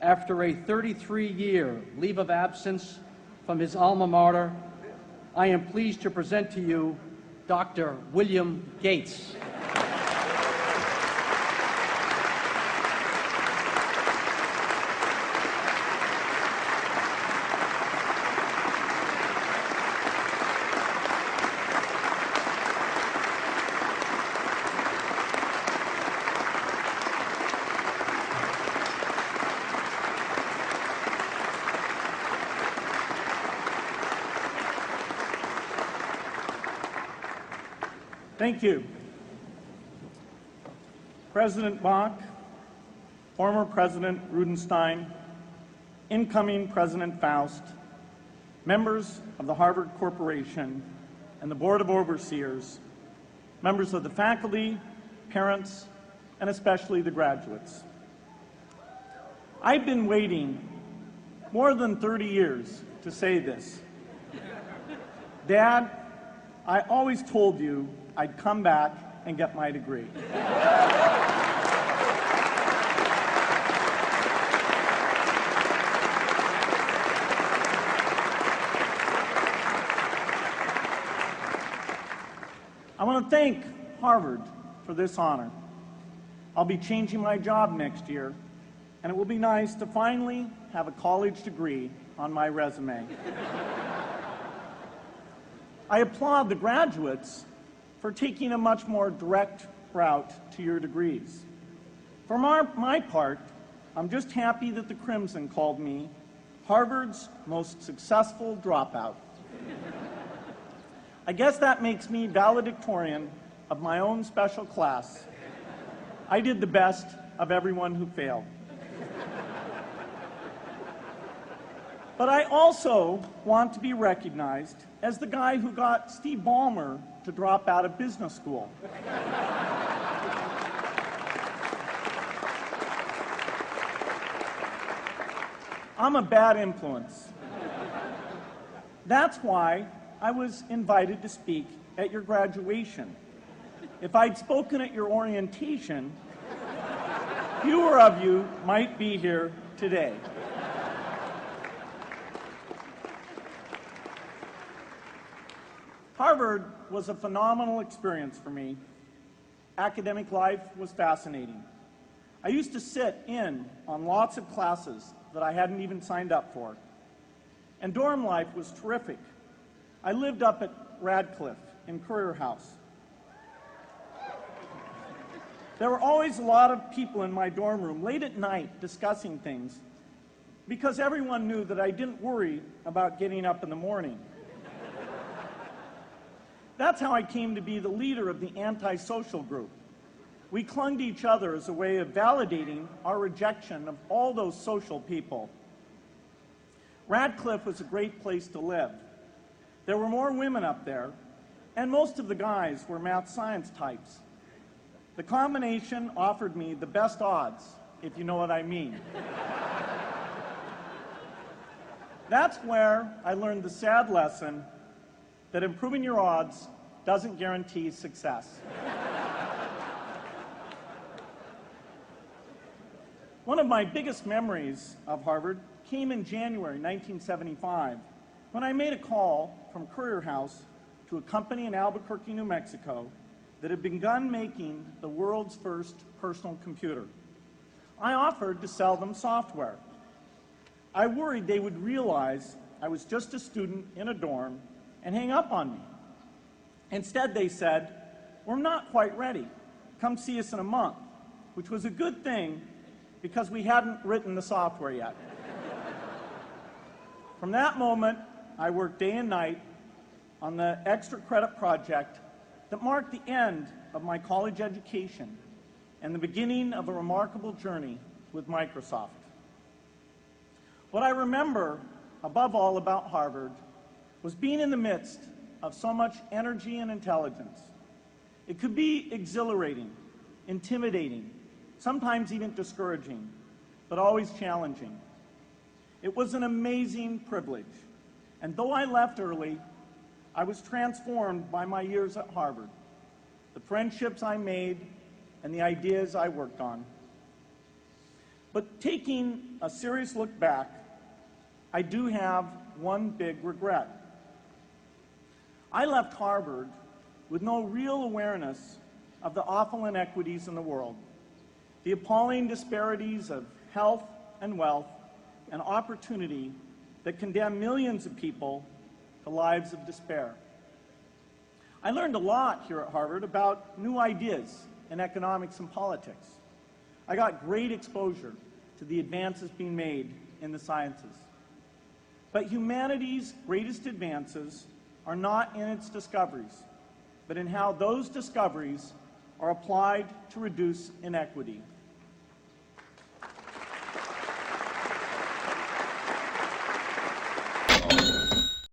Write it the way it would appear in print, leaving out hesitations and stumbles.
After a 33-year leave of absence from his alma mater, I am pleased to present to you Dr. William Gates. Thank you. President Bach, former President Rudenstein, incoming President Faust, members of the Harvard Corporation and the Board of Overseers, members of the faculty, parents, and especially the graduates. I've been waiting more than 30 years to say this. Dad, I always told you I'd come back and get my degree. I want to thank Harvard for this honor. I'll be changing my job next year, and it will be nice to finally have a college degree on my resume. I applaud the graduates for taking a much more direct route to your degrees. For my part, I'm just happy that the Crimson called me Harvard's most successful dropout. I guess that makes me valedictorian of my own special class. I did the best of everyone who failed. But I also want to be recognized as the guy who got Steve Ballmer to drop out of business school. I'm a bad influence. That's why I was invited to speak at your graduation. If I'd spoken at your orientation, fewer of you might be here today. Harvard was a phenomenal experience for me. Academic life was fascinating. I used to sit in on lots of classes that I hadn't even signed up for. And dorm life was terrific. I lived up at Radcliffe in Currier House. There were always a lot of people in my dorm room late at night discussing things because everyone knew that I didn't worry about getting up in the morning. That's how I came to be the leader of the antisocial group. We clung to each other as a way of validating our rejection of all those social people. Radcliffe was a great place to live. There were more women up there, and most of the guys were math science types. The combination offered me the best odds, if you know what I mean. That's where I learned the sad lesson that improving your odds doesn't guarantee success. One of my biggest memories of Harvard came in January 1975 when I made a call from Currier House to a company in Albuquerque, New Mexico that had begun making the world's first personal computer. I offered to sell them software. I worried they would realize I was just a student in a dorm and hang up on me. Instead, they said, "We're not quite ready. Come see us in a month," which was a good thing because we hadn't written the software yet. From that moment, I worked day and night on the extra credit project that marked the end of my college education and the beginning of a remarkable journey with Microsoft. What I remember above all about Harvard was being in the midst of so much energy and intelligence. It could be exhilarating, intimidating, sometimes even discouraging, but always challenging. It was an amazing privilege, and though I left early, I was transformed by my years at Harvard, the friendships I made, and the ideas I worked on. But taking a serious look back, I do have one big regret. I left Harvard with no real awareness of the awful inequities in the world, the appalling disparities of health and wealth and opportunity that condemn millions of people to lives of despair. I learned a lot here at Harvard about new ideas in economics and politics. I got great exposure to the advances being made in the sciences. But humanity's greatest advances are not in its discoveries, but in how those discoveries are applied to reduce inequity.